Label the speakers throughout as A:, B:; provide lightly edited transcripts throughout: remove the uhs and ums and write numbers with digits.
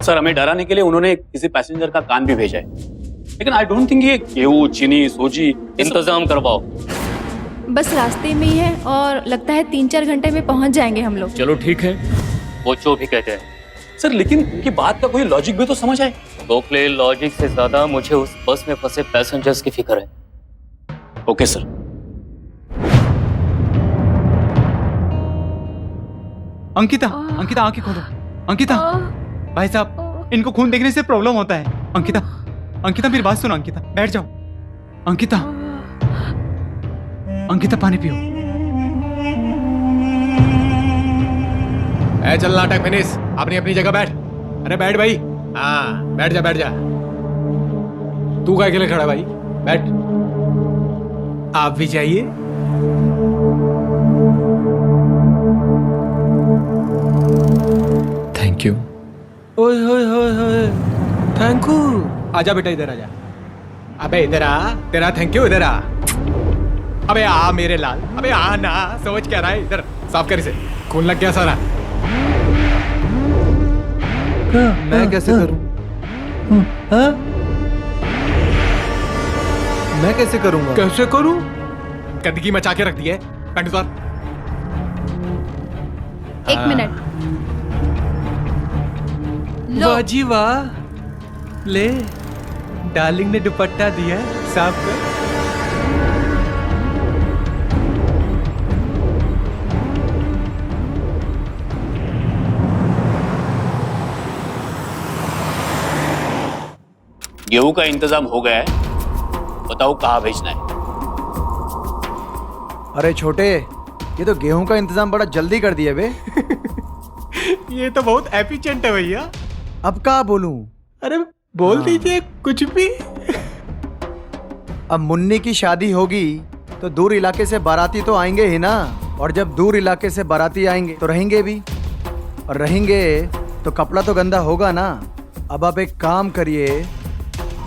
A: Sir हमें डराने के लिए उन्होंने किसी पैसेंजर का कान भी भेजा है, लेकिन आई डोंट थिंक ये गेहूं, चीनी, सूजी
B: इंतजाम करवाओ।
C: बस रास्ते में ही है और लगता है 3-4 घंटे में पहुंच जाएंगे हम लोग।
B: चलो ठीक है, वो जो भी कहते हैं।
A: सर लेकिन उनकी बात का कोई लॉजिक भी तो समझ आए।
B: गोखले, लॉजिक से ज्यादा मुझे उस बस में फंसे पैसेंजर्स की फिक्र है।
A: Okay sir.
D: अंकिता, अंकिता आंखें खोलो। अंकिता, भाई साहब इनको खून देखने से प्रॉब्लम होता है। अंकिता, अंकिता मेरी बात सुनो। अंकिता बैठ जाओ। अंकिता, अंकिता पानी पियो।
E: ए चल नाटक फिनिश, अपनी अपनी जगह बैठ। अरे बैठ भाई, हाँ बैठ जा बैठ जा। तू क्या अकेले खड़ा भाई, बैठ। आप भी जाइए। Thank you. ओए होए होए होए, थैंक यू। आजा बेटा इधर आजा। अबे इधर आ, तेरा थैंक यू इधर आ। अबे आ मेरे लाल, अबे आ ना, समझ क्या रहा है, इधर साफ कर इसे, खून लग गया सारा।
F: मैं कैसे करूं? मैं कैसे करूंगा?
E: कैसे करूं? गंदगी मचा के रख दी है, पैंट उतार।
C: 1 मिनट।
E: वाह जी वाह, ले डार्लिंग ने दुपट्टा दिया, साफ कर।
A: गेहूं का इंतजाम हो गया है, बताओ कहाँ भेजना है।
F: अरे छोटे, ये तो गेहूं का इंतजाम बड़ा जल्दी कर दिया बे।
E: ये तो बहुत एफिशिएंट है भैया।
F: अब क्या बोलूं?
E: अरे बोल दीजिए कुछ भी।
F: अब मुन्नी की शादी होगी तो दूर इलाके से बाराती तो आएंगे ही ना, और जब दूर इलाके से बाराती आएंगे तो रहेंगे भी, और रहेंगे तो कपड़ा तो गंदा होगा ना। अब आप एक काम करिए,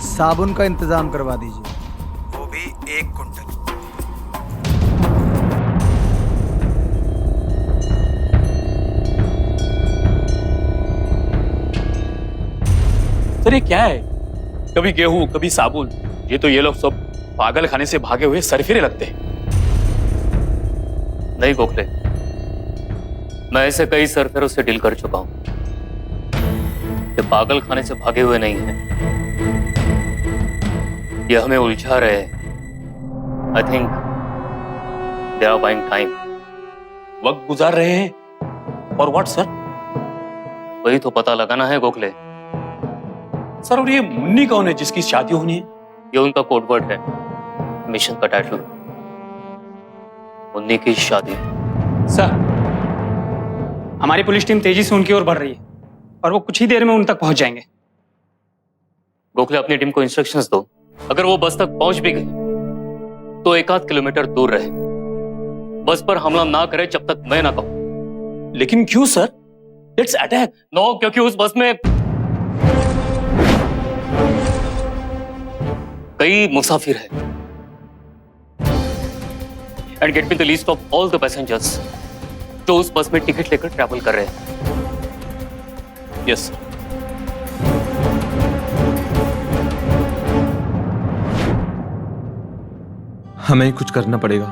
F: साबुन का इंतजाम करवा दीजिए, वो भी 1 कुंटल।
A: सर ये क्या है, कभी गेहूं कभी साबुन, ये लोग सब पागल खाने से भागे हुए सरफिरे लगते हैं।
B: नहीं गोखले, मैं ऐसे कई सरफिरों से डील कर चुका हूं। ये पागल खाने से भागे हुए नहीं हैं, ये हमें उलझा रहे हैं। I think they are buying time.
A: वक्त गुजार रहे हैं और व्हाट सर?
B: वही तो पता लगाना है गोखले।
A: सर और ये मुन्नी कौन है जिसकी शादी होनी है?
B: ये उनका कोडवर्ड है, मिशन का टाइटल। मुन्नी की शादी।
D: सर, हमारी पुलिस टीम तेजी से उनकी ओर बढ़ रही है और वो कुछ ही देर में उन तक पहुंच जाएंगे।
B: गोखले अपनी टीम को इंस्ट्रक्शंस दो, अगर वो बस तक पहुंच भी गए तो 1-8 किलोमीटर दूर रहे, बस पर हमला ना करे जब तक मैं ना कहूं।
A: लेकिन क्यों सर? Let's attack.
B: नो, क्योंकि उस बस में कई मुसाफिर हैं। And get me the list of all the passengers जो उस बस में टिकट लेकर ट्रैवल कर रहे हैं।
A: Yes sir.
G: हमें ही कुछ करना पड़ेगा।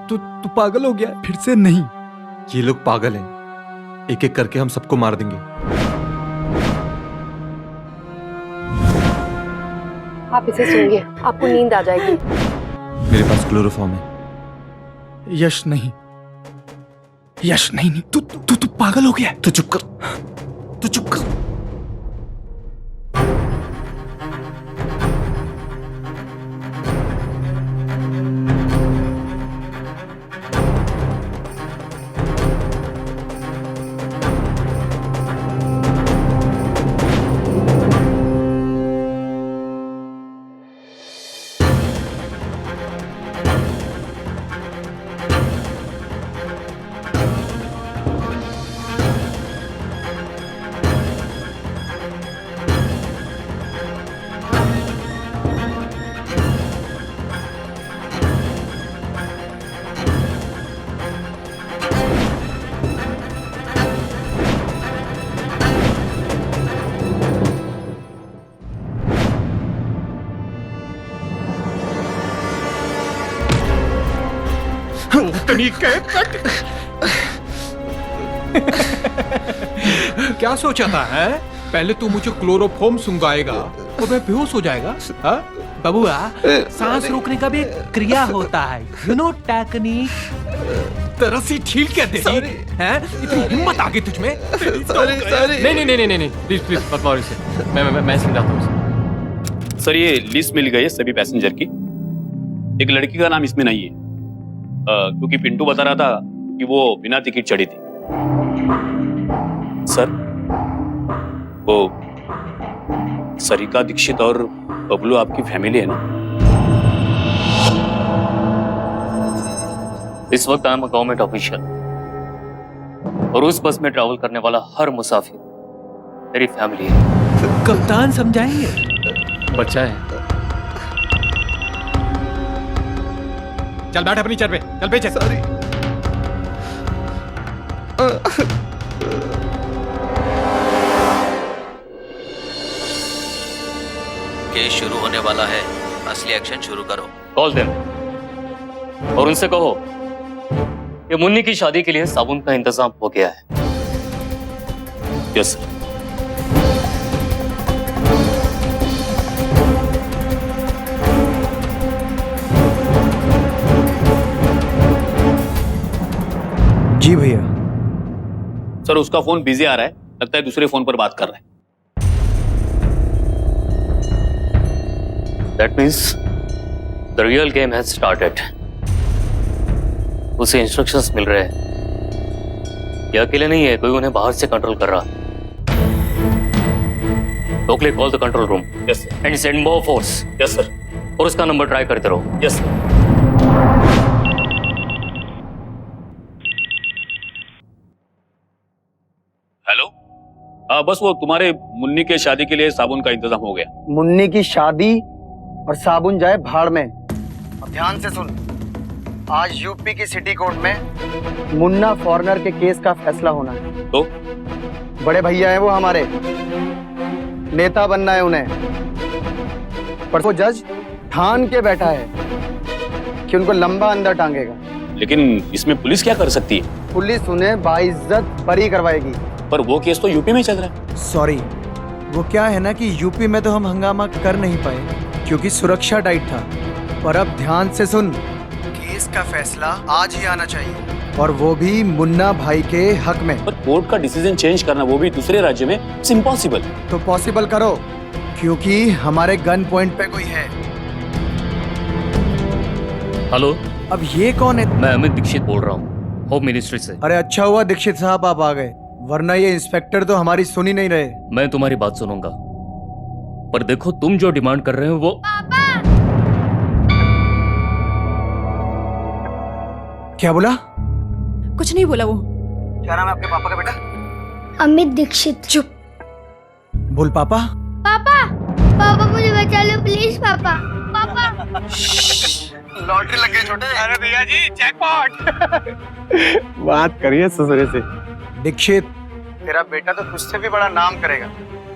F: तू पागल हो गया फिर से? नहीं,
G: ये लोग पागल हैं, एक एक करके हम सबको मार देंगे।
H: आप इसे सूंघिए, आपको नींद आ जाएगी।
G: मेरे पास क्लोरोफॉर्म है।
F: यश नहीं, यश नहीं, नहीं। तू पागल हो गया।
G: तू चुप कर, तू चुप कर।
E: तनीक के कट। क्या सोचा था है? पहले तू मुझे क्लोरोफॉर्म सुंगाएगा और मैं बेहोश हो जाएगा। हाँ? बबुआ, सांस रोकने का भी एक क्रिया होता है, यू नो टेक्निक। तरसी छील के दे दी हैं? इतनी हिम्मत आ गई तुझमें? नहीं, प्लीज मत मारो इसे। मैं समझाता हूँ।
A: सर ये लिस्ट मिल गई है सभी पैसेंजर की। एक लड़की का नाम इसमें नहीं है, क्योंकि पिंटू बता रहा था कि वो बिना टिकट चढ़ी थी। सर वो सरिका दीक्षित और बबलू आपकी फैमिली है ना?
B: इस वक्त आई एम गवर्नमेंट ऑफिशियल और उस बस में ट्रैवल करने वाला हर मुसाफिर मेरी फैमिली है।
E: कप्तान समझाएंगे।
B: बच्चा है।
E: चल बैठ अपनी चेयर पे, चल पे चल।
I: केस शुरू होने वाला है, असली एक्शन शुरू करो।
B: कॉल देम और उनसे कहो कि मुन्नी की शादी के लिए साबुन का इंतजाम हो गया है।
A: Yes sir.
F: जी भैया।
A: सर उसका फोन बिजी आ रहा है, लगता है दूसरे फोन पर बात कर रहा है।
B: That means the real game has started. उसे इंस्ट्रक्शंस मिल रहे हैं। ये अकेले नहीं है, कोई उन्हें बाहर से कंट्रोल कर रहा है। Oakley, call the control room.
A: Yes sir.
B: And send more force.
A: Yes sir.
B: और उसका नंबर ट्राई करते रहो।
A: Yes sir. हेलो, हाँ बस वो तुम्हारे मुन्नी के शादी के लिए साबुन का इंतजाम हो गया।
F: मुन्नी की शादी और साबुन जाए भाड़ में। अब ध्यान से सुन, आज यूपी की सिटी कोर्ट में मुन्ना फॉरनर के केस का फैसला होना है।
A: तो
F: बड़े भैया हैं वो हमारे, नेता बनना है उन्हें, पर वो जज ठान के बैठा है कि उनको लंबा अंदर टांगेगा।
A: लेकिन इसमें पुलिस क्या कर सकती है?
F: पुलिस उन्हें बाइज्जत बरी करवाएगी।
A: पर वो केस तो यूपी में चल रहा है।
F: सॉरी, वो क्या है ना कि यूपी में तो हम हंगामा कर नहीं पाए क्योंकि सुरक्षा टाइट था। पर अब ध्यान से सुन, केस का फैसला आज ही आना चाहिए और वो भी मुन्ना भाई के हक में।
A: पर कोर्ट का डिसीजन चेंज करना, वो भी दूसरे राज्य में, इट्स इम्पॉसिबल।
F: तो पॉसिबल करो, क्योंकि हमारे गन पॉइंट पे कोई है।
B: हेलो,
F: अब ये कौन है?
B: मैं अमित दीक्षित बोल रहा हूँ, होम मिनिस्ट्री से।
F: अरे अच्छा हुआ दीक्षित साहब आप आ गए, वरना ये इंस्पेक्टर तो हमारी सुन ही नहीं रहे।
B: मैं तुम्हारी बात सुनूंगा, पर देखो तुम जो डिमांड कर रहे हो वो।
F: क्या बोला?
C: कुछ नहीं बोला वो।
F: क्या नाम है आपके पापा का बेटा?
J: अमित दीक्षित।
C: चुप।
F: बोल पापा।
J: पापा, पापा मुझे बचा लो प्लीज पापा। पापा।
F: लॉटरी लग गई छोटे।
E: अरे भैया जी, जैकपॉट। बात करिए ससुरे से।
F: दीक्षित, तेरा बेटा तो तुझसे भी बड़ा नाम करेगा।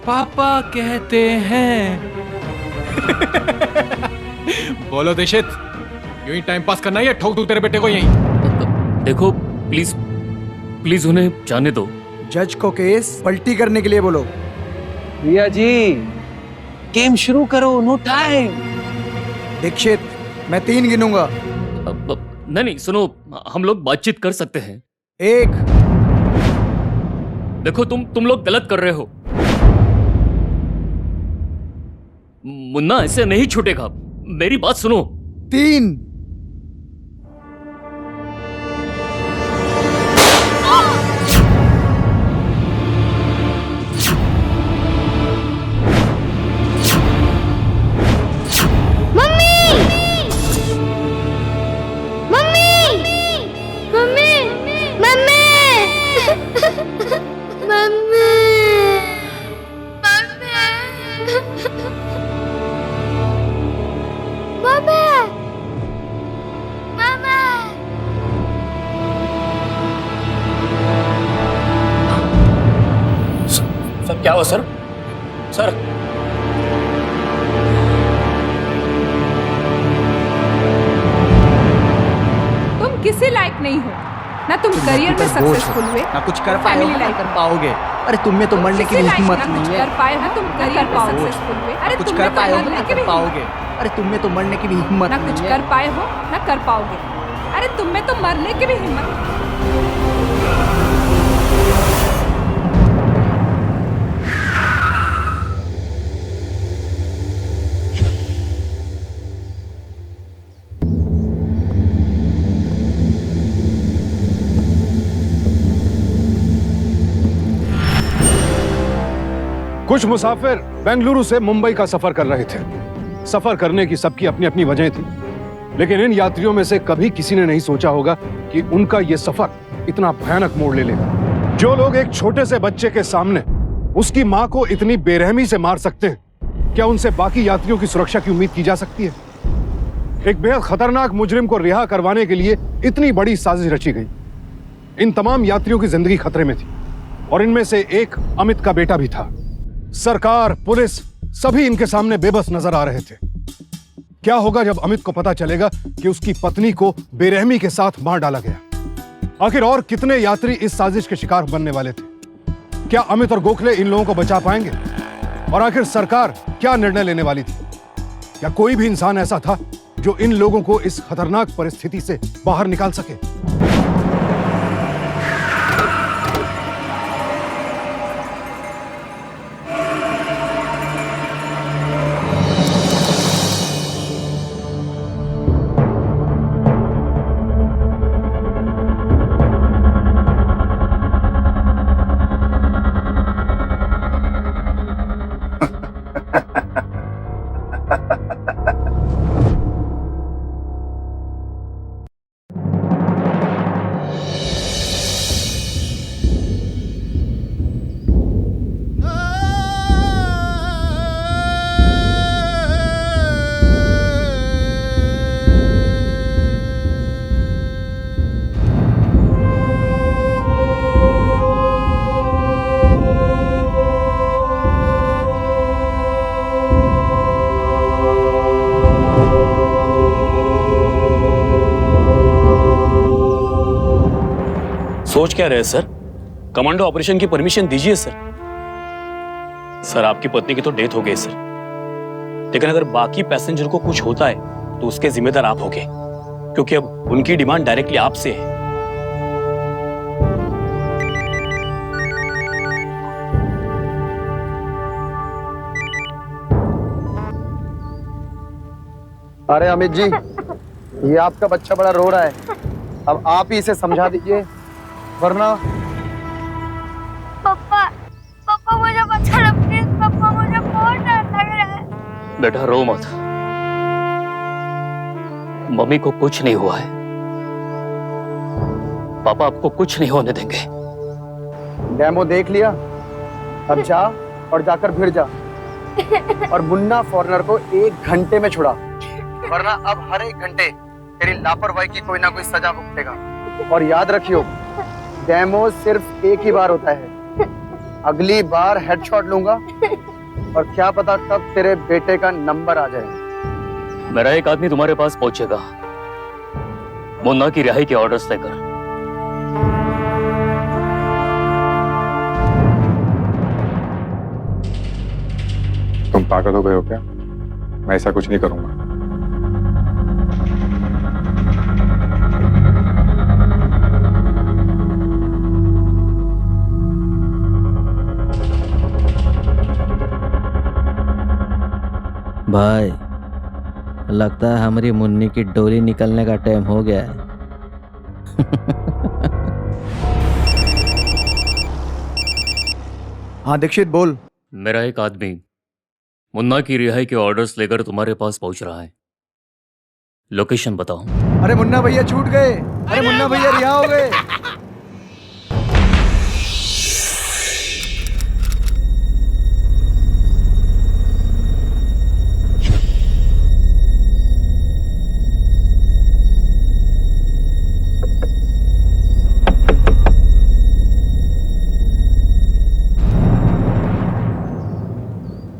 E: पापा कहते हैं। बोलो दीक्षित, यूं ही टाइम पास करना है या ठोक दूं तेरे बेटे को यहीं?
B: देखो प्लीज प्लीज उन्हें जाने दो।
F: जज को केस पलटी करने के लिए बोलो।
E: भैया जी, गेम शुरू करो, नो टाइम।
F: दीक्षित, मैं 3 गिनूंगा।
B: नहीं, सुनो, हम लोग बातचीत कर सकते हैं।
F: 1।
B: देखो तुम लोग गलत कर रहे हो। मुन्ना ऐसे नहीं छूटेगा, मेरी बात सुनो।
F: 3।
A: सर क्या हुआ सर? सर
C: तुम किसी लायक नहीं हो। ना तुम करियर में सक्सेसफुल हुए,
F: ना कुछ कर
C: फैमिली
F: पाओगे,
C: लाइफ
F: कर पाओगे। अरे तुम में तो मरने की भी हिम्मत नहीं है।
C: कर पाए ना तुम करियर में सक्सेसफुल हुए। अरे
F: कुछ
C: तुम
F: कर
C: में तो
F: पाओगे
C: मरने
F: ना
C: की भी
F: कर पाओगे। अरे तुम में तो मरने की भी हिम्मत
C: ना
F: नहीं
C: कुछ
F: है।
C: कर पाए हो ना कर पाओगे। अरे तुम में तो मरने की भी हिम्मत।
K: कुछ मुसाफिर बेंगलुरु से मुंबई का सफर कर रहे थे। सफर करने की सबकी अपनी अपनी वजह थी, लेकिन इन यात्रियों में से कभी किसी ने नहीं सोचा होगा कि उनका यह सफर इतना भयानक मोड़ ले लेगा। जो लोग एक छोटे से बच्चे के सामने उसकी मां को इतनी बेरहमी से मार सकते हैं, क्या उनसे बाकी यात्रियों की सुरक्षा की उम्मीद की जा सकती है? एक बेहद खतरनाक मुजरिम को रिहा करवाने के लिए इतनी बड़ी साजिश रची गई। इन तमाम यात्रियों की जिंदगी खतरे में थी और इनमें से एक अमित का बेटा भी था। सरकार, पुलिस सभी इनके सामने बेबस नजर आ रहे थे। क्या होगा जब अमित को पता चलेगा कि उसकी पत्नी को बेरहमी के साथ मार डाला गया? आखिर और कितने यात्री इस साजिश के शिकार बनने वाले थे? क्या अमित और गोखले इन लोगों को बचा पाएंगे? और आखिर सरकार क्या निर्णय लेने वाली थी? क्या कोई भी इंसान ऐसा था जो इन लोगों को इस खतरनाक परिस्थिति से बाहर निकाल सके?
A: सोच क्या रहे सर? कमांडो ऑपरेशन की परमिशन दीजिए सर। सर आपकी पत्नी की तो डेथ हो गई सर, लेकिन अगर बाकी पैसेंजर को कुछ होता है तो उसके जिम्मेदार आप होंगे, क्योंकि अब उनकी डिमांड डायरेक्टली आपसे है।
F: अरे अमित जी, ये आपका बच्चा बड़ा रो रहा है, अब आप ही इसे समझा दीजिए, वरना।
J: पापा पापा मुझे बचा लो प्लीज। पापा मुझे बहुत डर लग रहा है।
B: बेटा रो मत, मम्मी को कुछ नहीं हुआ है। पापा आपको कुछ नहीं होने देंगे।
F: डेमो देख लिया, अब जा और जाकर भिड़ जा और मुन्ना फॉरनर को 1 घंटे में छुड़ा, वरना अब हर 1 घंटे तेरी लापरवाही की कोई ना कोई सजा भुगतेगा। और याद रखियो, डेमो सिर्फ एक ही बार होता है, अगली बार हेडशॉट लूंगा और क्या पता कब तेरे बेटे का नंबर आ जाए।
B: मेरा एक आदमी तुम्हारे पास पहुंचेगा मुन्ना की रिहाई के ऑर्डर्स लेकर।
K: तुम पागल हो गए हो क्या? मैं ऐसा कुछ नहीं करूंगा।
I: भाई, लगता है हमारी मुन्नी की डोली निकलने का टाइम हो गया है।
F: हाँ दीक्षित बोल।
B: मेरा एक आदमी मुन्ना की रिहाई के ऑर्डर्स लेकर तुम्हारे पास पहुंच रहा है। लोकेशन बताओ।
F: अरे मुन्ना भैया छूट गए, अरे मुन्ना भैया रिहा हो गए।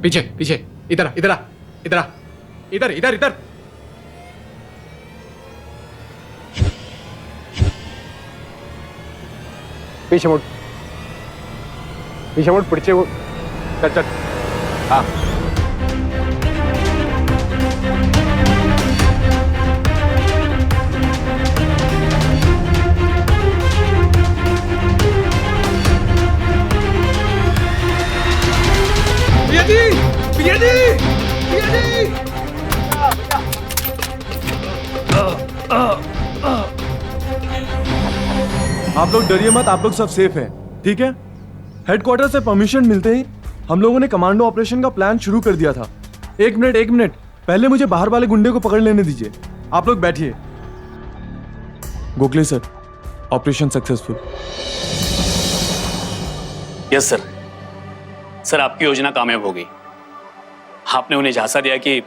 E: पीछे पीछे, इधर इधर इधर इधर इधर इधर।
K: पीछे मुड़, पीछे मुड़, चल चल। हाँ
L: आप लोग डरिए मत, आप लोग सब सेफ हैं, ठीक है? हेडक्वार्टर से परमिशन मिलते ही हम लोगों ने कमांडो ऑपरेशन का प्लान शुरू कर दिया था। एक मिनट, पहले मुझे बाहर वाले गुंडे को पकड़ लेने दीजिए। आप लोग बैठिए। Gokhale sir, operation successful.
A: Yes sir. Sir आपकी योजना कामयाब हो गई। आपने उन्हें झांसा दिया कि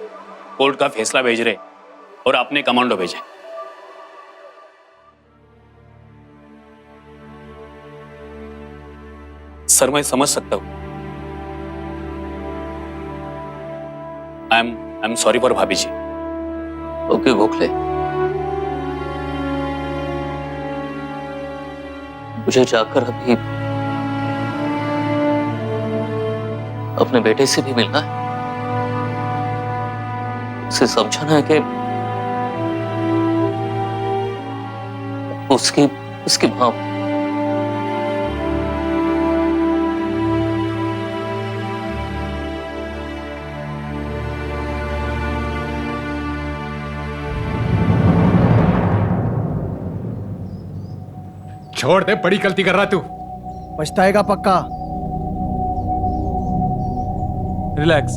A: कोर्ट का फैसला भेज रहे और आपने कमांडो भेजे। सर मैं समझ सकता हूं। आई एम सॉरी फॉर भाभी जी।
B: ओके गोखले, मुझे जाकर अभी अपने बेटे से भी मिलना है, उसे समझाना है कि उसकी मां
E: छोड़ दे, बड़ी गलती कर रहा तू।
F: पछताएगा पक्का।
L: रिलैक्स,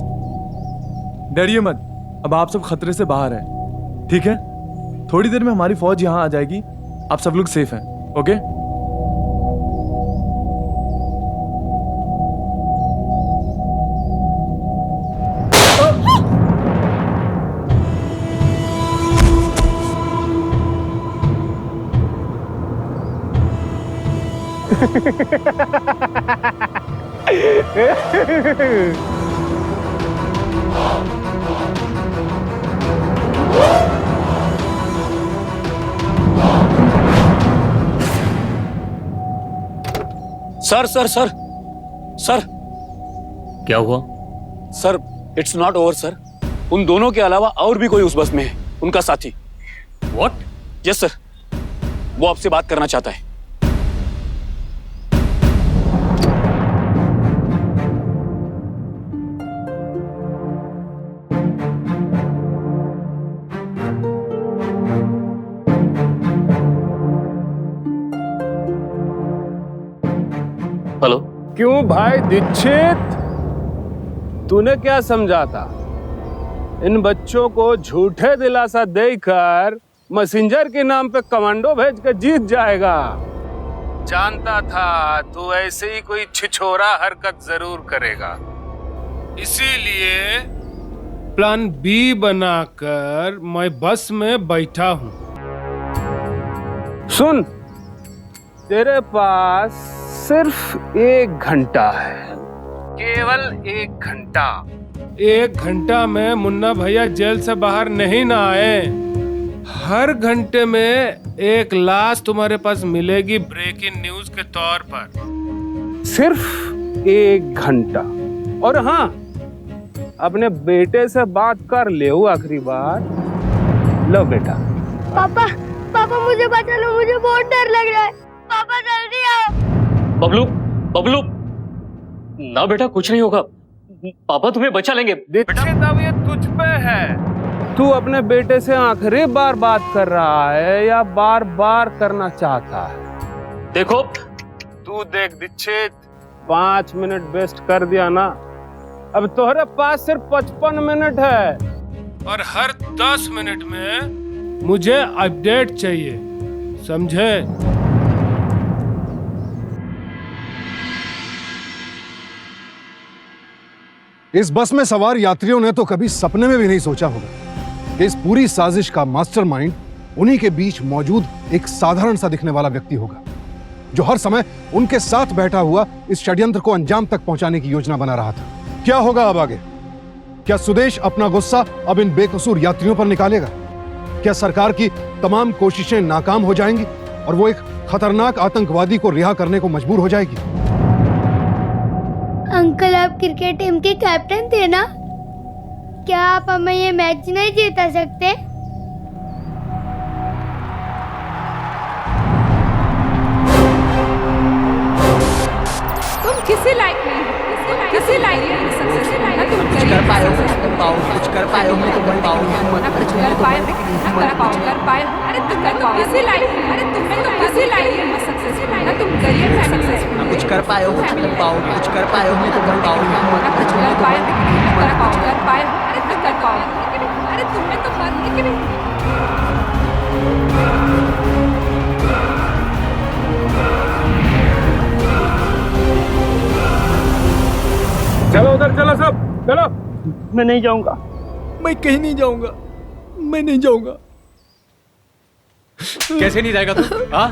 L: डरिए मत, अब आप सब खतरे से बाहर हैं, ठीक है? थोड़ी देर में हमारी फौज यहां आ जाएगी, आप सब लोग सेफ हैं, ओके?
A: सर
B: क्या हुआ?
A: Sir it's not over sir. उन दोनों के अलावा और भी कोई उस बस में है, उनका साथी।
B: व्हाट?
A: यस सर, वो आपसे बात करना चाहता है।
B: हेलो।
M: क्यों भाई दीक्षित, तूने क्या समझा था? इन बच्चों को झूठे दिलासा देकर मैसेंजर के नाम पे कमांडो भेज कर जीत जाएगा। जानता था तू ऐसे ही कोई छिछोरा हरकत जरूर करेगा, इसीलिए प्लान बी बनाकर मैं बस में बैठा हूं। सुन, तेरे पास सिर्फ 1 घंटा है, केवल 1 घंटा। 1 घंटा में मुन्ना भैया जेल से बाहर नहीं ना आए। हर घंटे में एक लाश तुम्हारे पास मिलेगी ब्रेकिंग न्यूज के तौर पर। सिर्फ 1 घंटा। और हाँ, अपने बेटे से बात कर ले आखिरी बार। लो बेटा।
J: पापा मुझे बचा लो, मुझे बहुत डर लग रहा है। पापा जल्दी आओ।
B: बबलू, ना बेटा कुछ नहीं होगा, पापा तुम्हें बचा लेंगे।
M: दीक्षित अब ये तुझ पे है। तू अपने बेटे से आखिरी बार बात कर रहा है या बार बार करना चाहता है?
B: देखो,
M: तू देख दीक्षित, 5 मिनट वेस्ट कर दिया ना, अब तुम्हारे पास सिर्फ 55 मिनट है और हर 10 मिनट में मुझे अपडेट चाहिए, समझे?
K: इस बस में सवार यात्रियों ने तो कभी सपने में भी नहीं सोचा होगा कि इस पूरी साजिश का मास्टरमाइंड उन्हीं के बीच मौजूद एक साधारण सा दिखने वाला व्यक्ति होगा, जो हर समय उनके साथ बैठा हुआ इस षड्यंत्र को अंजाम तक पहुंचाने की योजना बना रहा था। क्या होगा अब आगे? क्या सुदेश अपना गुस्सा अब इन बेकसूर यात्रियों पर निकालेगा? क्या सरकार की तमाम कोशिशें नाकाम हो जाएंगी? और वो एक खतरनाक आतंकवादी को रिहा करने को मजबूर हो जाएगी।
J: अंकल, आप क्रिकेट टीम के कैप्टन थे ना? क्या आप हमें ये मैच नहीं जीता सकते?
C: तुम किसी लायक नहीं हो, किसी लायक नहीं हो, ना तुम
F: कुछ कर पाए हो, कुछ कर पाए हो, मैं तो कर पाऊंगी,
C: ना कुछ कर पाए हो, अरे तुम तो किसी लायक, अरे तुम तो किसी लायक नहीं हो सक्सेसफुल, ना तुम करियर में सक्सेसफुल,
F: कुछ कर पाए हो, कुछ कर पाए हो, मैं तो कर पाऊंगी,
C: ना कुछ कर पाए हो, अरे तुम कर पाओगे, अरे तुम्हें तो मरने के लिए।
M: चलो उधर, चलो सब, चलो।
F: मैं नहीं जाऊंगा,
E: मैं कहीं नहीं जाऊंगा, मैं नहीं जाऊंगा। कैसे नहीं जाएगा तू? हाँ?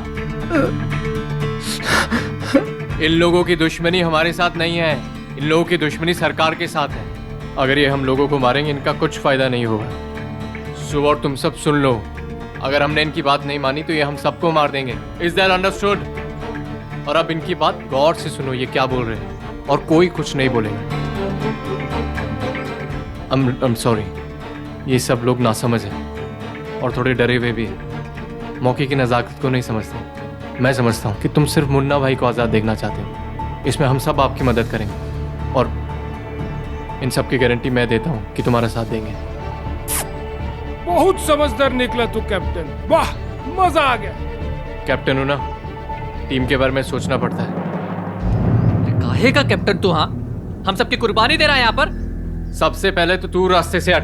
E: इन लोगों की दुश्मनी हमारे साथ नहीं है, इन लोगों की दुश्मनी सरकार के साथ है। अगर ये हम लोगों को मारेंगे इनका कुछ फायदा नहीं होगा। सुबह तुम सब सुन लो, अगर हमने इनकी बात नहीं मानी तो ये हम सबको मार देंगे। Is that understood? और अब इनकी बात गौर से सुनो, ये क्या बोल रहे हैं, और कोई कुछ नहीं बोलेगा। I'm sorry, ये सब लोग नासमझ हैं और थोड़े डरे हुए भी हैं, मौके की नज़ाकत को नहीं समझते। मैं समझता हूँ कि तुम सिर्फ मुन्ना भाई को आज़ाद देखना चाहते हो। इसमें हम सब आपकी मदद करेंगे और इन सब की गारंटी मैं देता हूँ कि तुम्हारा साथ देंगे।
M: बहुत समझदार निकला तू कैप्टन, वाह, मजा आ गया।
E: कैप्टन हो ना, टीम के बारे में सोचना पड़ता है।
B: काहे का कैप्टन तू? हाँ, हम सबकी कुर्बानी दे रहा है यहाँ पर।
E: सबसे पहले तो तू रास्ते से हट।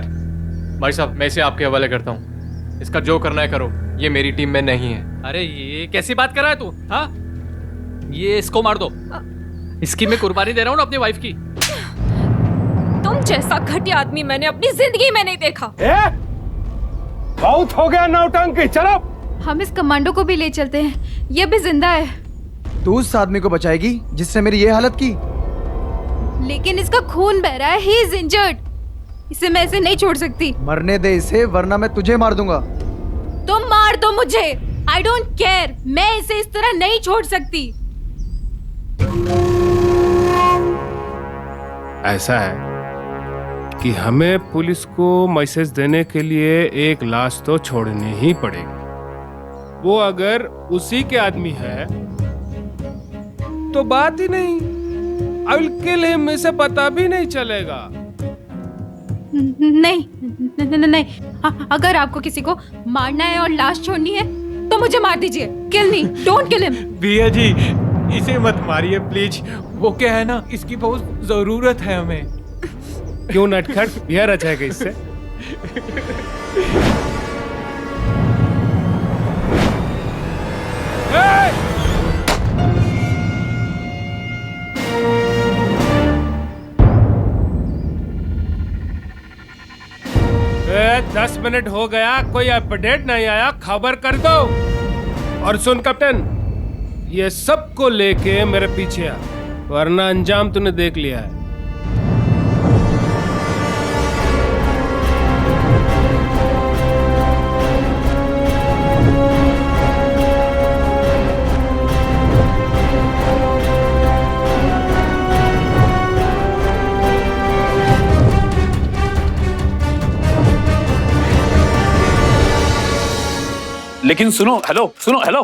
E: भाई साहब, मैं इसे आपके हवाले करता हूँ, इसका जो करना है करो, ये मेरी टीम में नहीं है।
B: अरे ये कैसी बात कर रहा है तू? हाँ, ये इसको मार दो, इसकी मैं कुर्बानी दे रहा हूँ ना अपनी वाइफ की।
C: तुम जैसा घटिया आदमी मैंने अपनी जिंदगी में नहीं देखा।
M: बहुत हो गया नौटंकी, चलो।
C: हम इस कमांडो को भी ले चलते हैं, ये भी जिंदा है।
F: तू उस आदमी को बचाएगी जिससे मेरी ये हालत की?
C: लेकिन इसका खून बह रहा है, ही इज इंजर्ड, इसे मैं ऐसे नहीं छोड़ सकती।
F: मरने दे इसे, वरना मैं तुझे मार दूंगा।
C: तुम मार दो मुझे, आई डोंट केयर, मैं इसे इस तरह नहीं छोड़ सकती।
M: ऐसा है कि हमें पुलिस को मैसेज देने के लिए एक लाश तो छोड़नी ही पड़ेगी। वो अगर उसी के आदमी है तो बात ही नहीं, आई विल किल हिम, इसे पता भी नहीं चलेगा।
C: नहीं, अगर आपको किसी को मारना है और लाश छोड़नी है तो मुझे मार दीजिए, किल मी, डोंट किल हिम।
E: भैया जी, इसे मत मारिए प्लीज, वो क्या है ना, इसकी बहुत जरूरत है हमें।
M: क्यों नटखट, यह रचाएगा इससे? ए, 10 मिनट हो गया, कोई अपडेट नहीं आया, खबर कर दो। और सुन कैप्टन, ये सबको लेके मेरे पीछे आ, वरना अंजाम तूने देख लिया है।
A: लेकिन सुनो, हेलो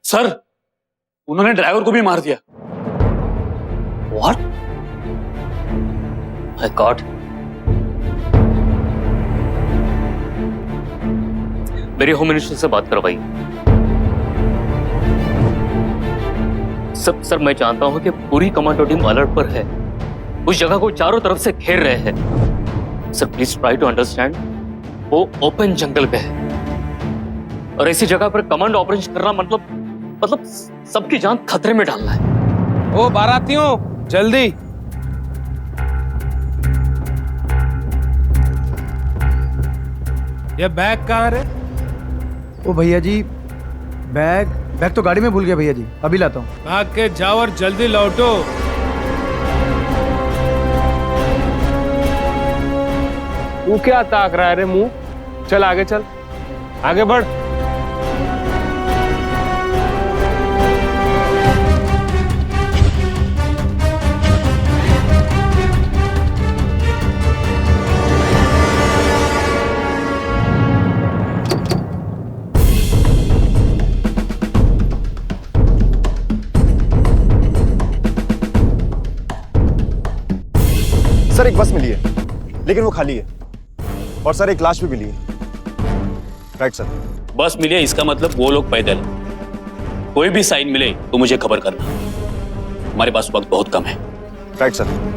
A: सर, उन्होंने ड्राइवर को भी मार दिया।
B: What? My God. मेरी होम मिनिस्टर से बात करवाई। सर मैं जानता हूं कि पूरी कमांडो टीम अलर्ट पर है, उस जगह को चारों तरफ से घेर रहे हैं। Sir please try to understand, वो ओपन जंगल पे है और ऐसी जगह पर कमांड ऑपरेशन करना मतलब सबकी जान खतरे में डालना है।
M: ओ बारातियों, जल्दी। ये बैग कहाँ है?
F: ओ भैया जी, बैग तो गाड़ी में भूल गया भैया जी, अभी लाता हूँ।
M: भाग के जाओ और जल्दी लौटो। तू क्या ताक रहा है रे मुंह? चल आगे चल, आगे बढ़।
N: सर एक बस मिली है लेकिन वो खाली है। और सर एक लाश भी मिली है। Right sir.
A: बस मिले इसका मतलब वो लोग पैदल हैं। कोई भी साइन मिले तो मुझे खबर करना, हमारे पास वक्त बहुत कम है।
N: Right sir.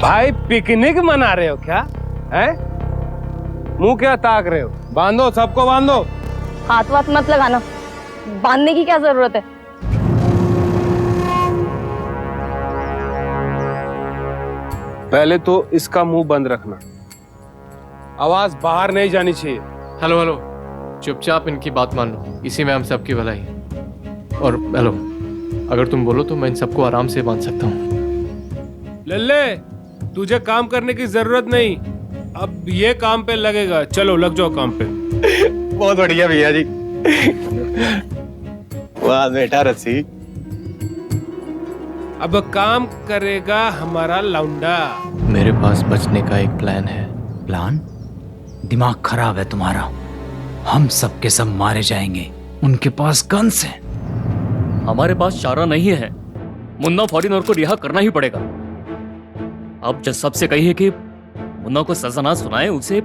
M: भाई पिकनिक मना रहे हो क्या? हैं? मुंह क्या ताक रहे हो? बांधो, सबको बांधो।
H: हाथ वाथ मत लगाना, बांधने की क्या जरूरत है?
M: पहले तो इसका मुंह बंद रखना, आवाज बाहर नहीं जानी चाहिए।
E: हेलो हेलो, चुपचाप इनकी बात मान लो, इसी में हम सबकी भलाई है। और हेलो, अगर तुम बोलो तो मैं इन सबको आराम से बांध सकता हूँ।
M: लल्ले, तुझे काम करने की जरूरत नहीं, अब ये काम पे लगेगा। चलो लग जाओ काम पे।
N: बहुत बढ़िया भैया जी। वाह बेटा रस्सी।
M: अब काम करेगा हमारा लौंडा।
E: मेरे पास बचने का एक प्लान है।
D: प्लान? दिमाग खराब है तुम्हारा। हम सब के सब मारे जाएंगे, उनके पास गन्स हैं।
B: हमारे पास चारा नहीं है, मुन्ना फॉरेनर को रिहा करना ही पड़ेगा। अब जज साहब से कहिए कि मुन्ना को सजा ना सुनाए, उसे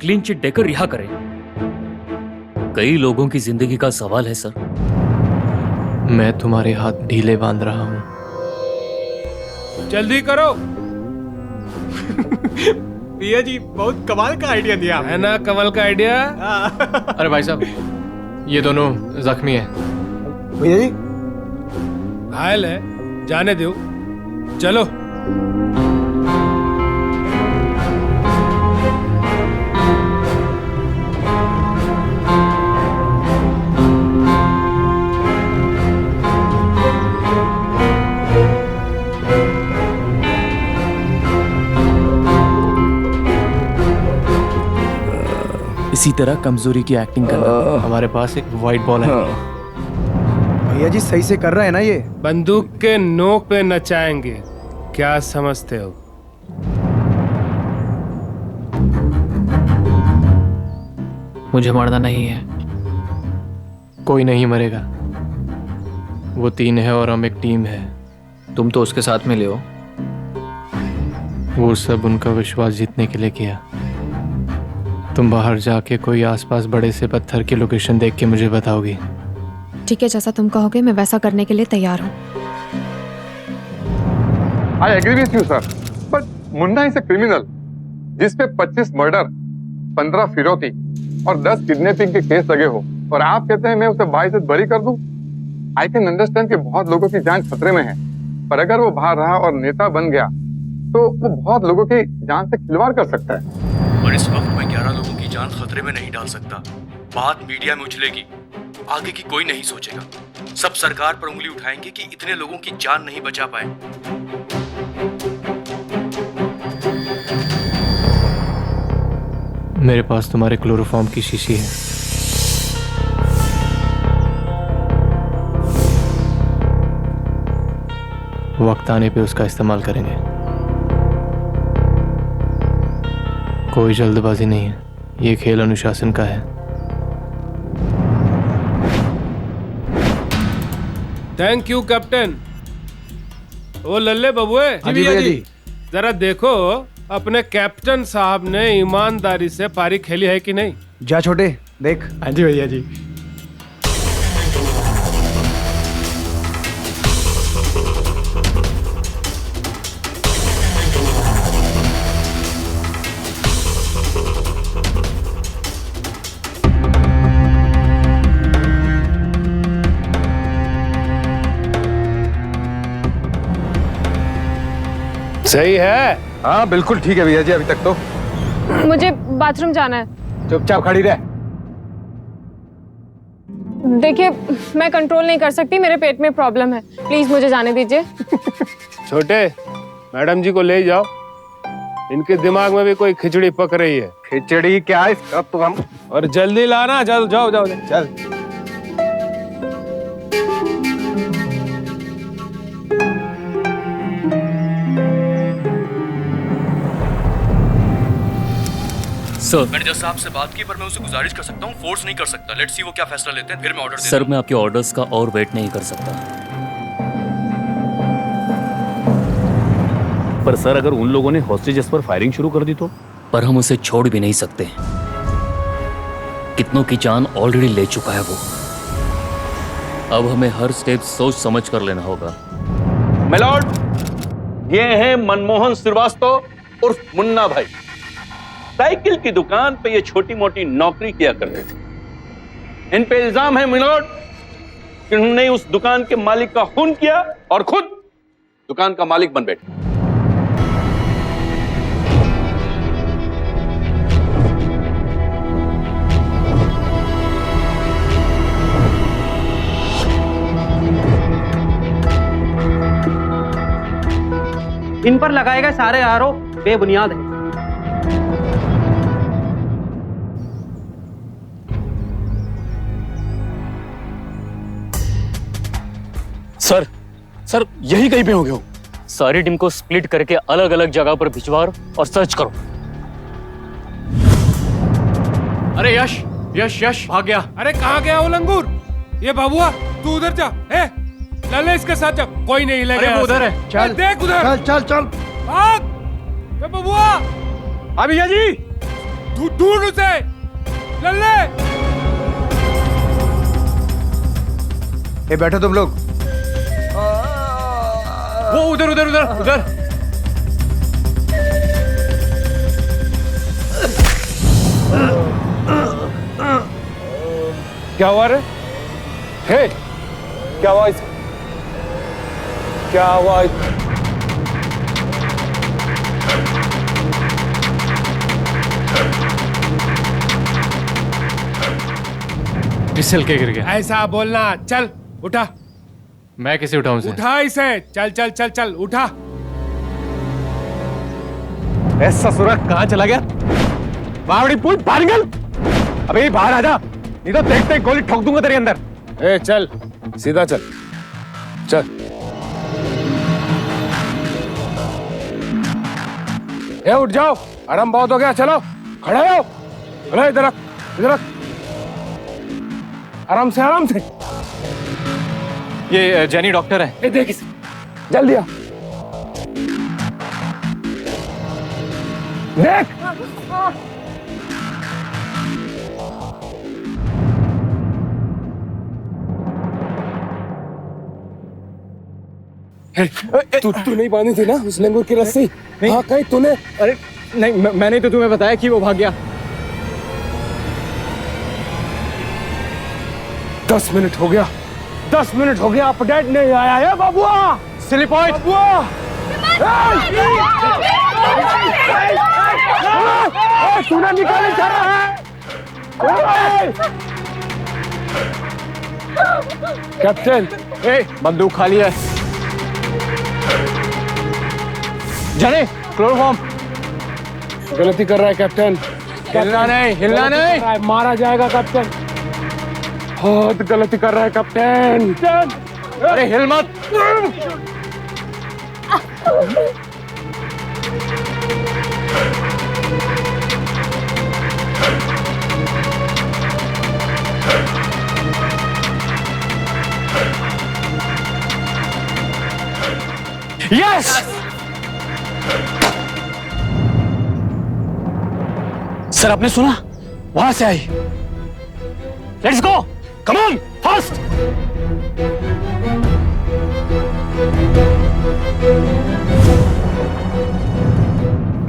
B: क्लीन चिट देकर रिहा करें। कई लोगों की जिंदगी का सवाल है सर।
E: मैं तुम्हारे हाथ ढीले बांध रहा हूं।
M: जल्दी करो।
E: भैया जी बहुत कमाल का आइडिया दिया
M: है ना? कमाल का आइडिया।
E: अरे भाई साहब, ये दोनों जख्मी हैं।
N: भैया जी
M: घायल है, जाने दो। चलो।
E: इसी तरह कमजोरी की एक्टिंग करना। हमारे पास एक व्हाइट बॉल है।
F: भैया जी सही से कर रहे हैं ना ये?
M: बंदूक के नोक पे नचाएंगे, क्या समझते हो?
E: मुझे मरना नहीं है। कोई नहीं मरेगा। वो 3 है और हम एक टीम है। तुम तो उसके साथ में ले हो। वो सब उनका विश्वास जीतने के लिए किया। तुम बाहर जाके कोई आसपास बड़े से पत्थर की लोकेशन देख के मुझे बताओगी।
H: ठीक है, जैसा तुम कहोगे मैं वैसा करने के लिए तैयार हूँ।
O: I agree with you sir, but Munna is a criminal जिसपे 25 मर्डर, 15 फिरौती और 10 किडनैपिंग के केस लगे हो, और आप कहते हैं मैं उसे बाइज्जत बरी कर दूं? आई कैन अंडरस्टैंड कि बहुत लोगों की जान खतरे में है, पर अगर वो बाहर रहा और नेता बन गया तो वो बहुत लोगों की जान से खिलवाड़ कर सकता है।
G: और इस वक्त मैं 11 लोगों की जान खतरे में नहीं डाल सकता। बात मीडिया में उछलेगी, आगे की कोई नहीं सोचेगा। सब सरकार पर उंगली उठाएंगे कि इतने लोगों की जान नहीं बचा पाए।
E: मेरे पास तुम्हारे क्लोरोफॉर्म की शीशी है। वक्त आने पे उसका इस्तेमाल करेंगे। कोई जल्दबाजी नहीं है, ये खेल अनुशासन का है।
M: Thank you captain. ओ लल्ले बबुए,
F: जी
M: जरा देखो अपने कैप्टन साहब ने ईमानदारी से पारी खेली है कि नहीं।
F: जा छोटे देख।
E: हाँ जी भैया जी।
M: सही है।
O: हाँ बिल्कुल ठीक है भैया जी, अभी तक तो।
H: मुझे बाथरूम जाना है।
M: चुपचाप खड़ी रह।
H: देखिए, मैं कंट्रोल नहीं कर सकती, मेरे पेट में प्रॉब्लम है, प्लीज मुझे जाने दीजिए।
M: छोटे, मैडम जी को ले जाओ, इनके दिमाग में भी कोई खिचड़ी पक रही है।
O: खिचड़ी क्या है? अब तो हम
M: और जल्दी लाना। चल जाओ जाओ चल।
B: सर
G: मैंने जज साहब से बात की, पर मैं उसे गुजारिश कर सकता हूँ, फोर्स नहीं कर सकता। लेट्स सी वो क्या फैसला लेते हैं, फिर मैं ऑर्डर देता
B: सर मैं आपके ऑर्डर्स का और वेट नहीं कर सकता।
A: पर सर अगर उन लोगों ने हॉस्टेजेस पर फायरिंग शुरू कर दी तो?
B: पर हम उसे छोड़ भी नहीं सकते। कितनों की जान ऑलरेडी ले चुका है वो। अब हमें हर स्टेप सोच समझ कर लेना होगा।
P: मिलॉर्ड, ये हैं मनमोहन श्रीवास्तव उर्फ मुन्ना भाई। साइकिल की दुकान पे ये छोटी मोटी नौकरी किया करते थे। इन पे इल्जाम है मिलॉर्ड कि उन्होंने उस दुकान के मालिक का खून किया और खुद दुकान का मालिक बन बैठे।
Q: इन पर लगाए गए सारे आरोप बेबुनियाद हैं।
A: सर यही कहीं पे हो गए?
B: सारी टीम को स्प्लिट करके अलग अलग जगह पर भिजवाओ और सर्च करो।
E: अरे यश भाग गया।
M: अरे कहाँ गया वो लंगूर? ये बाबुआ तू उधर जा, लले इसके साथ जा, कोई नहीं ले गया।
E: अरे वो उधर है,
M: चल देख उधर,
F: चल चल चल
M: भाग। ए बाबुआ,
E: अभी जी
M: ढूंढ उसे, लल्ले।
F: ए बैठो तुम लोग।
E: वो उधर उधर उधर उधर।
M: क्या हुआ रे? हे, क्या हुआ इसे? क्या हुआ?
E: फिसल के गिर गया।
M: ऐसा बोलना। चल उठा।
E: मैं कैसे उठाऊं इसे?
M: उठा इसे। चल चल चल चल उठा।
E: ऐसा ससुरा कहाँ चला गया? बावड़ी पुल बाहर निकल। अबे बाहर आजा, नहीं तो देखते गोली ठोक दूंगा तेरे अंदर।
M: ए चल, सीधा चल चल। ए उठ जाओ, आराम बहुत हो गया, चलो खड़े हो। अरे इधर रख, इधर रख, आराम से आराम से।
E: ये जेनी डॉक्टर है।
M: ए देख इसे, जल्दी आ, देख। तू नहीं बांधी थी ना उस लंगूर की रस्सी? हाँ कहीं तूने?
E: अरे नहीं, मैंने तो तुम्हें बताया कि वो भाग गया।
M: 10 मिनट हो गया, 10 मिनट हो गया, अपडेट नहीं आया है बाबुआ।
E: सिली पॉइंट
M: बाबुआ, तूने निकाली जा रहा है। कैप्टन,
E: बंदूक खाली है। जाने क्लोरोफॉर्म।
M: गलती कर रहा है कैप्टन।
E: हिलना नहीं, हिलना नहीं।
M: मारा जाएगा कैप्टन। बहुत गलती कर रहा है कैप्टन।
E: अरे हिल मत।
A: यस सर, आपने सुना? वहां से आई। Let's go, come on, fast.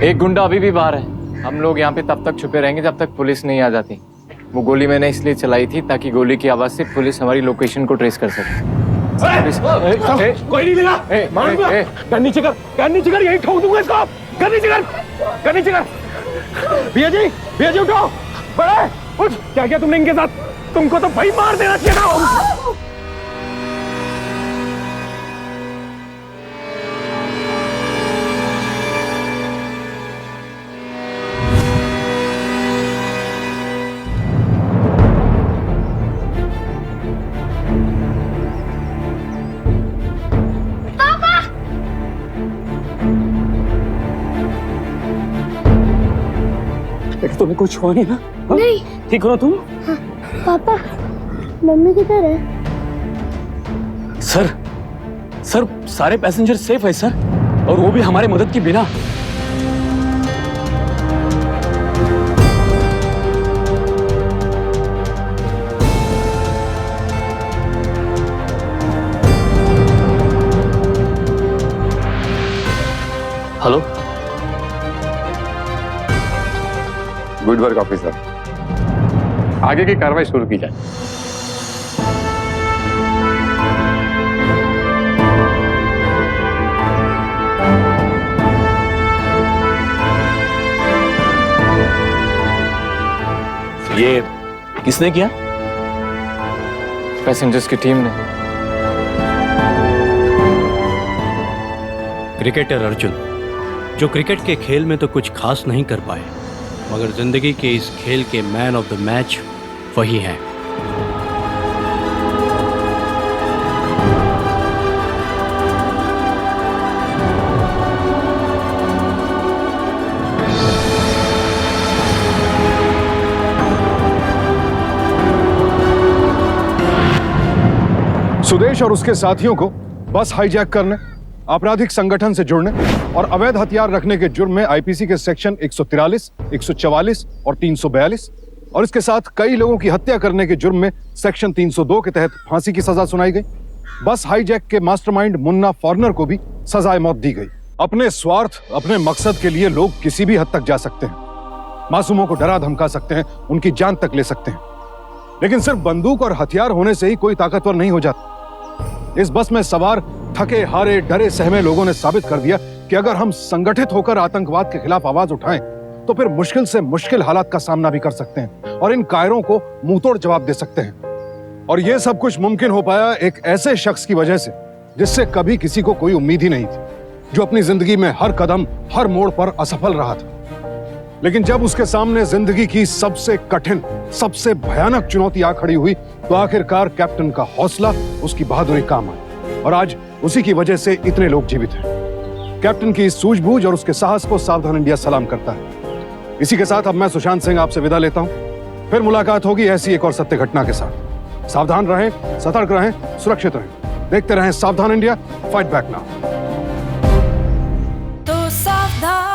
L: एक गुंडा अभी भी बाहर है। हम लोग यहाँ पे तब तक छुपे रहेंगे जब तक पुलिस नहीं आ जाती। वो गोली मैंने इसलिए चलाई थी ताकि गोली की आवाज से पुलिस हमारी लोकेशन को ट्रेस कर सके।
M: कोई नहीं मिला। मारूंगा। गन नीचे कर, गन नीचे कर, यही ठोक दूंगा इसको। गन नीचे कर, गन नीचे कर। भैया जी उठो। बड़े उठ। क्या किया तुमने इनके साथ? तुमको तो भाई मार देना चाहिए था।
A: बेटा तुम्हें कुछ हुआ नहीं ना?
J: नहीं।
A: ठीक हो ना तुम?
J: पापा मम्मी किधर है?
A: सर सर सारे पैसेंजर सेफ है सर, और वो भी हमारे मदद के बिना।
B: हेलो,
O: गुड वर्क ऑफिसर, आगे की कार्रवाई शुरू की जाए।
A: ये किसने किया?
R: पैसेंजर्स की टीम ने।
S: क्रिकेटर अर्जुन, जो क्रिकेट के खेल में तो कुछ खास नहीं कर पाए, मगर जिंदगी के इस खेल के मैन ऑफ द मैच वही हैं।
K: सुदेश और उसके साथियों को बस हाईजैक करने, आपराधिक संगठन से जुड़ने और अवैध हथियार रखने के जुर्म में आईपीसी के सेक्शन 143, 144 और 342 और इसके साथ कई लोगों की हत्या करने के जुर्म में सेक्शन 302 के तहत फांसी की सजा सुनाई गई। बस हाईजैक के मास्टरमाइंड मुन्ना फॉरनर को भी सजाए मौत दी गई। अपने स्वार्थ, अपने मकसद के लिए लोग किसी भी हद तक जा सकते हैं, मासूमों को डरा धमका सकते हैं, उनकी जान तक ले सकते हैं, लेकिन सिर्फ बंदूक और हथियार होने से ही कोई ताकतवर नहीं हो जाता। इस बस में सवार थके हारे डरे सहमे लोगों ने साबित कर दिया कि अगर हम संगठित होकर आतंकवाद के खिलाफ आवाज उठाएं तो फिर मुश्किल से मुश्किल हालात का सामना भी कर सकते हैं और इन कायरों को मुंहतोड़ जवाब दे सकते हैं। और यह सब कुछ मुमकिन हो पाया एक ऐसे शख्स की वजह से जिससे कभी किसी को कोई उम्मीद ही नहीं थी, जो अपनी जिंदगी में हर कदम हर मोड़ पर असफल रहा था। लेकिन जब उसके सामने जिंदगी की सबसे कठिन, सबसे भयानक चुनौती आ खड़ी हुई तो आखिरकार कैप्टन का हौसला, उसकी बहादुरी काम आई और आज उसी की वजह से इतने लोग जीवित हैं। कैप्टन की इस सूझबूझ और उसके साहस को सावधान इंडिया सलाम करता है। इसी के साथ अब मैं सुशांत सिंह आपसे विदा लेता हूं। फिर मुलाकात होगी ऐसी एक और सत्य घटना के साथ। सावधान रहें, सतर्क रहें, सुरक्षित रहें। देखते रहें सावधान इंडिया, फाइट बैक नाउ।
C: तो सावधान